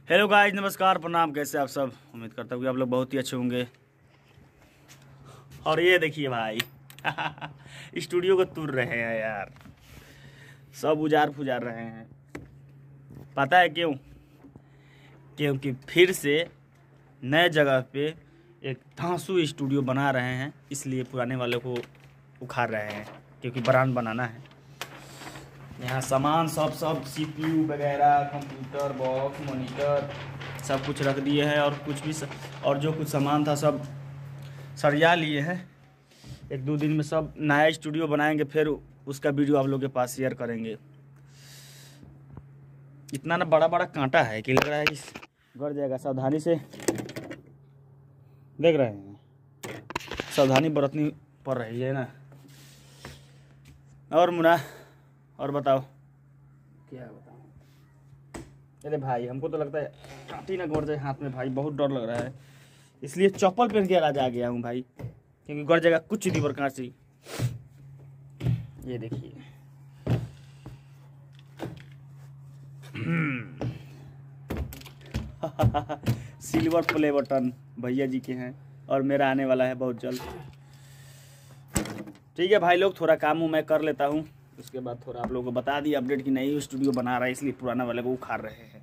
Hello guys, नमस्कार, प्रणाम। कैसे आप सब? उम्मीद करता हूँ कि आप लोग बहुत ही अच्छे होंगे। और ये देखिए भाई स्टूडियो को तुर रहे हैं यार, सब उजार फुजार रहे हैं। पता है क्यों? क्योंकि फिर से नए जगह पे एक धांसू स्टूडियो बना रहे हैं, इसलिए पुराने वाले को उखाड़ रहे हैं, क्योंकि ब्रांड बनाना है। यहाँ सामान सब सीपीयू वगैरह, कंप्यूटर बॉक्स, मॉनिटर सब कुछ रख दिए हैं, और कुछ भी और जो कुछ सामान था सब सरिया लिए हैं। एक दो दिन में सब नया स्टूडियो बनाएंगे, फिर उसका वीडियो आप लोगों के पास शेयर करेंगे। इतना ना बड़ा बड़ा कांटा है कि लग रहा है कि गड़ जाएगा। सावधानी से देख रहे हैं, सावधानी बरतनी पड़ रही है ना। और मुन्ना, और बताओ। क्या बताऊं? अरे भाई, हमको तो लगता है कांटी ना गड़ जाए हाथ में भाई, बहुत डर लग रहा है। इसलिए चप्पल पहन के आज आ गया हूँ भाई, क्योंकि गड़ जाएगा कुछ दी पर कांची। ये देखिए सिल्वर प्ले बटन भैया जी के हैं, और मेरा आने वाला है बहुत जल्द। ठीक है भाई लोग, थोड़ा काम मैं कर लेता हूँ, उसके बाद थोड़ा आप लोगों को बता दिया अपडेट कि नई स्टूडियो बना रहा है, इसलिए पुराना वाले को उखाड़ रहे हैं।